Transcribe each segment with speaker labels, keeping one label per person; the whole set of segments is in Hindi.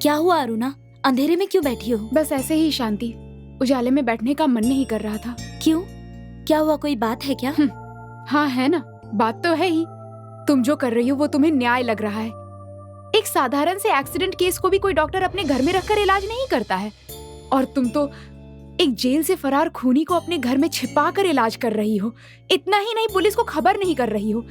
Speaker 1: क्या हुआ अरुणा, अंधेरे में क्यों बैठी हो?
Speaker 2: बस ऐसे ही शांति, उजाले में बैठने का मन नहीं कर रहा था।
Speaker 1: क्यों, क्या हुआ, कोई बात है क्या?
Speaker 2: हाँ है ना, बात तो है ही। तुम जो कर रही हो वो तुम्हें न्याय लग रहा है। एक साधारण से एक्सीडेंट केस को भी कोई डॉक्टर अपने घर में रखकर इलाज नहीं करता है, और तुम तो एक जेल से फरार खूनी को अपने घर में छिपा कर इलाज कर रही हो। इतना ही नहीं, पुलिस को खबर नहीं कर रही हो।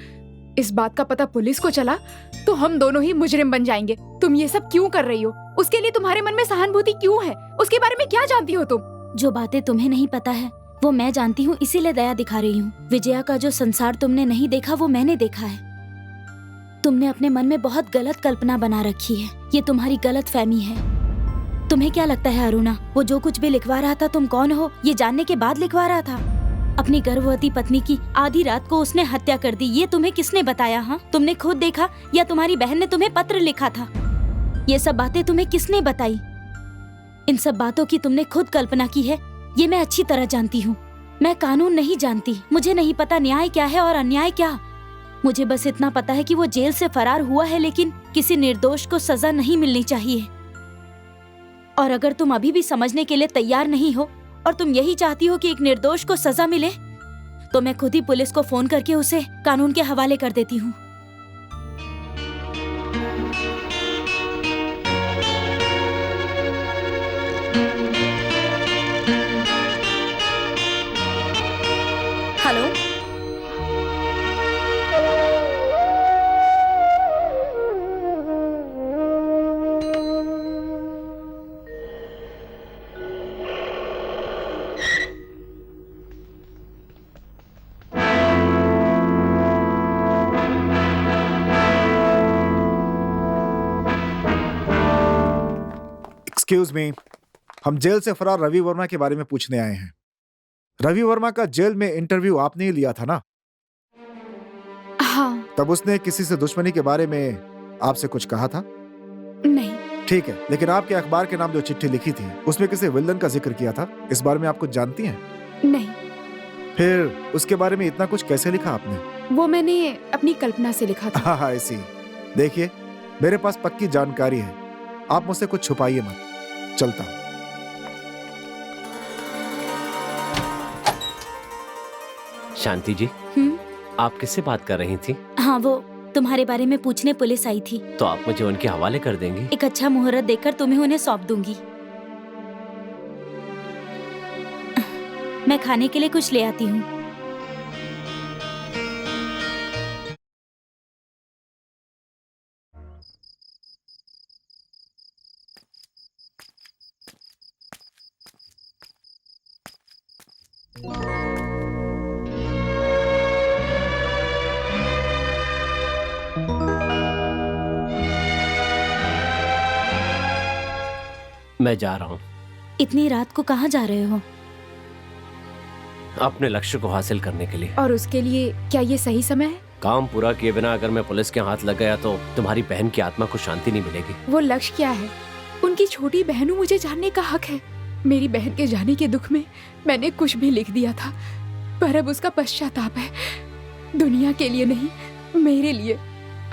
Speaker 2: इस बात का पता पुलिस को चला तो हम दोनों ही मुजरिम बन जाएंगे। तुम ये सब क्यों कर रही हो? उसके लिए तुम्हारे मन में सहानुभूति क्यों है? उसके बारे में क्या जानती हो तुम?
Speaker 1: जो बातें तुम्हें नहीं पता है वो मैं जानती हूँ, इसीलिए दया दिखा रही हूँ। विजया का जो संसार तुमने नहीं देखा वो मैंने देखा है। तुमने अपने मन में बहुत गलत कल्पना बना रखी है, ये तुम्हारी गलत फहमी है। तुम्हें क्या लगता है अरुणा, वो जो कुछ भी लिखवा रहा था तुम कौन हो ये जानने के बाद लिखवा रहा था? अपनी गर्भवती पत्नी की आधी रात को उसने हत्या कर दी, ये तुम्हें किसने बताया? हाँ, तुमने खुद देखा या तुम्हारी बहन ने तुम्हें पत्र लिखा था? ये सब बातें तुम्हें किसने बताई? इन सब बातों की तुमने खुद कल्पना की है, ये मैं अच्छी तरह जानती हूँ। मैं कानून नहीं जानती, मुझे नहीं पता न्याय क्या है और अन्याय क्या। मुझे बस इतना पता है कि वो जेल से फरार हुआ है, लेकिन किसी निर्दोष को सजा नहीं मिलनी चाहिए। और अगर तुम अभी भी समझने के लिए तैयार नहीं हो और तुम यही चाहती हो कि एक निर्दोष को सजा मिले, तो मैं खुद ही पुलिस को फोन करके उसे कानून के हवाले कर देती हूँ। हेलो,
Speaker 3: एक्सक्यूज मी, हम जेल से फरार रवि वर्मा के बारे में पूछने आए हैं। रवि वर्मा का जेल में इंटरव्यू आपने ही लिया था ना?
Speaker 2: हाँ।
Speaker 3: तब उसने किसी से दुश्मनी के बारे में आपसे कुछ कहा था?
Speaker 2: नहीं।
Speaker 3: ठीक है, लेकिन आपके अखबार के नाम जो चिट्ठी लिखी थी उसमें किसी विलन का जिक्र किया था, इस बारे में आप कुछ जानती हैं?
Speaker 2: नहीं।
Speaker 3: फिर उसके बारे में इतना कुछ कैसे लिखा आपने?
Speaker 2: वो मैंने अपनी कल्पना से लिखा था।
Speaker 3: हाँ, ऐसी। देखिए, मेरे पास पक्की जानकारी है, आप मुझसे कुछ छुपाइए मत। चलता हूं।
Speaker 4: शांति जी, आप किससे बात कर रही थी?
Speaker 1: हाँ, वो तुम्हारे बारे में पूछने पुलिस आई थी।
Speaker 4: तो आप मुझे उनके हवाले कर देंगी?
Speaker 1: एक अच्छा मुहूर्त देखकर तुम्हें उन्हें सौंप दूंगी। मैं खाने के लिए कुछ ले आती हूँ।
Speaker 4: मैं जा रहा हूँ।
Speaker 1: इतनी रात को कहाँ जा रहे हो?
Speaker 4: अपने लक्ष्य को हासिल करने के लिए।
Speaker 2: और उसके लिए क्या ये सही समय है?
Speaker 4: काम पूरा किए बिना अगर मैं पुलिस के हाथ लग गया तो तुम्हारी बहन की आत्मा को शांति नहीं मिलेगी।
Speaker 2: वो लक्ष्य क्या है? उनकी छोटी बहनों, मुझे जानने का हक है। मेरी बहन के जाने के दुख में मैंने कुछ भी लिख दिया था, पर अब उसका पश्चाताप है। दुनिया के लिए नहीं, मेरे लिए।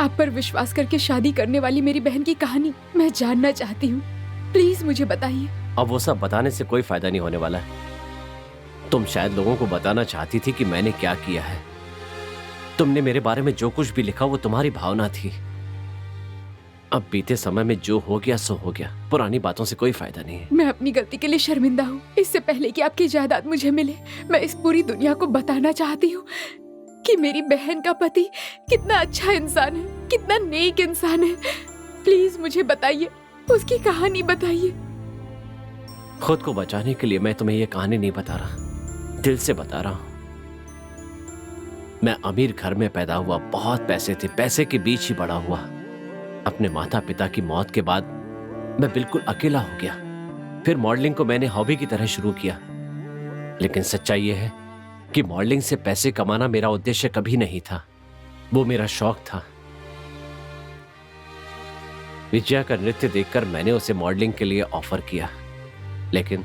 Speaker 2: आप पर विश्वास करके शादी करने वाली मेरी बहन की कहानी मैं जानना चाहती हूँ। प्लीज मुझे बताइए।
Speaker 4: अब वो सब बताने से कोई फायदा नहीं होने वाला है। तुम शायद लोगों को बताना चाहती थी कि मैंने क्या किया है। तुमने मेरे बारे में जो कुछ भी लिखा वो तुम्हारी भावना थी। अब बीते समय में जो हो गया सो हो गया, पुरानी बातों से कोई फायदा नहीं है।
Speaker 2: मैं अपनी गलती के लिए शर्मिंदा हूँ। इससे पहले कि आपकी जायदाद मुझे मिले, मैं इस पूरी दुनिया को बताना चाहती हूँ कि मेरी बहन का पति कितना अच्छा इंसान है, कितना नेक इंसान है। प्लीज मुझे बताइए, उसकी कहानी बताइए।
Speaker 4: खुद को बचाने के लिए मैं तुम्हें ये कहानी नहीं बता रहा, दिल से बता रहा हूं। मैं अमीर घर में पैदा हुआ, बहुत पैसे थे, पैसे के बीच ही बड़ा हुआ। अपने माता पिता की मौत के बाद मैं बिल्कुल अकेला हो गया। फिर मॉडलिंग को मैंने हॉबी की तरह शुरू किया, लेकिन सच्चाई यह है कि मॉडलिंग से पैसे कमाना मेरा उद्देश्य कभी नहीं था, वो मेरा शौक था। विजया का नृत्य देखकर मैंने उसे मॉडलिंग के लिए ऑफर किया, लेकिन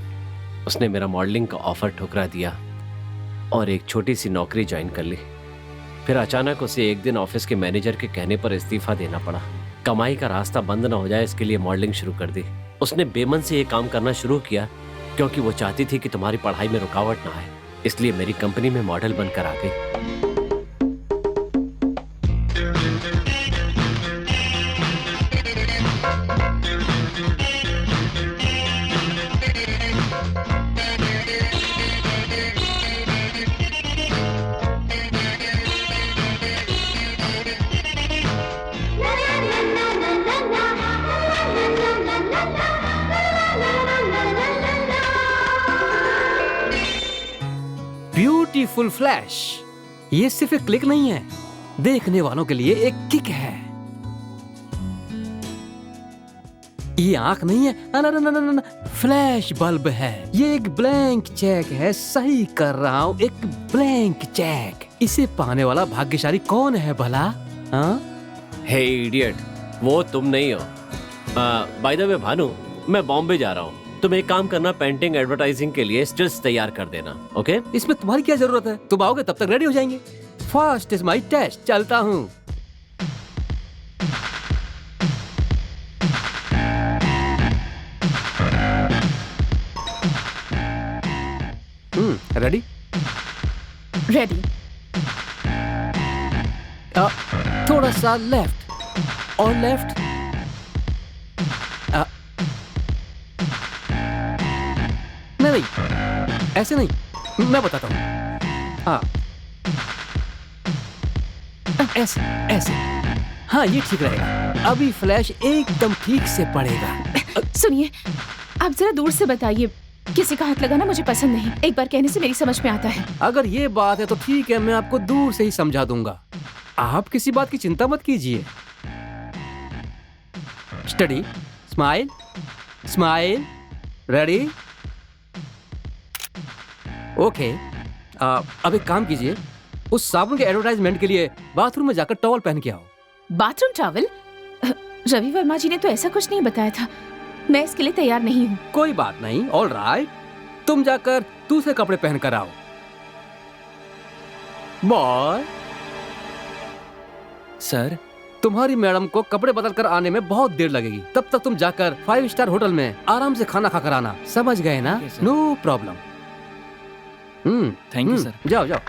Speaker 4: उसने मेरा मॉडलिंग का ऑफर ठुकरा दिया और एक छोटी सी नौकरी ज्वाइन कर ली। फिर अचानक उसे एक दिन ऑफिस के मैनेजर के कहने पर इस्तीफा देना पड़ा। कमाई का रास्ता बंद ना हो जाए इसके लिए मॉडलिंग शुरू कर दी। उसने बेमन से ये काम करना शुरू किया क्योंकि वो चाहती थी कि तुम्हारी पढ़ाई में रुकावट ना आए, इसलिए मेरी कंपनी में मॉडल बनकर आ गई।
Speaker 5: ब्यूटीफुल फ्लैश, ये सिर्फ एक क्लिक नहीं है, देखने वालों के लिए एक किक है। ये आंख नहीं है, ना, फ्लैश बल्ब है। ये एक ब्लैंक चेक है, सही कर रहा हूं, एक ब्लैंक चेक। इसे पाने वाला भाग्यशाली कौन है भला? हाँ?
Speaker 4: हे इडियट, वो तुम नहीं हो। बाय द वे भानु, मैं बॉम्बे जा रहा हूँ। तुम एक काम करना, पेंटिंग एडवर्टाइजिंग के लिए स्टिल्स तैयार कर देना, ओके?
Speaker 5: इसमें तुम्हारी क्या जरूरत है? तुम आओगे तब तक रेडी हो जाएंगे। फर्स्ट इज माई टेस्ट, चलता हूँ। रेडी?
Speaker 2: रेडी।
Speaker 5: थोड़ा सा लेफ्ट और लेफ्ट। नहीं, ऐसे नहीं, मैं बताता हूँ। हाँ, ऐसे ऐसे। हाँ, ये ठीक रहेगा। अभी फ्लैश एकदम ठीक से पड़ेगा।
Speaker 2: सुनिए, आप जरा दूर से बताइए, किसी का हाथ लगाना मुझे पसंद नहीं। एक बार कहने से मेरी समझ में आता है।
Speaker 5: अगर ये बात है तो ठीक है, मैं आपको दूर से ही समझा दूंगा। आप किसी बात की चिंता मत कीजिए। Study, smile, smile, ready, okay. अब एक काम कीजिए, उस साबुन के एडवर्टाइजमेंट के लिए बाथरूम में जाकर टॉवल पहन के आओ।
Speaker 2: Bathroom towel? रवि वर्मा जी ने तो ऐसा कुछ नहीं बताया था। मैं इसके लिए तैयार नहीं हूँ।
Speaker 5: कोई बात नहीं, ऑल राइट। तुम जाकर दूसरे कपड़े पहन कर आओ। बॉय,
Speaker 6: सर,
Speaker 5: तुम्हारी मैडम को कपड़े बदल कर आने में बहुत देर लगेगी। तब तक तुम जाकर 5 स्टार होटल में आराम से खाना खाकर आना। समझ गए ना?
Speaker 6: Okay, sir.
Speaker 5: No problem.
Speaker 6: Thank you sir.
Speaker 5: जाओ जाओ।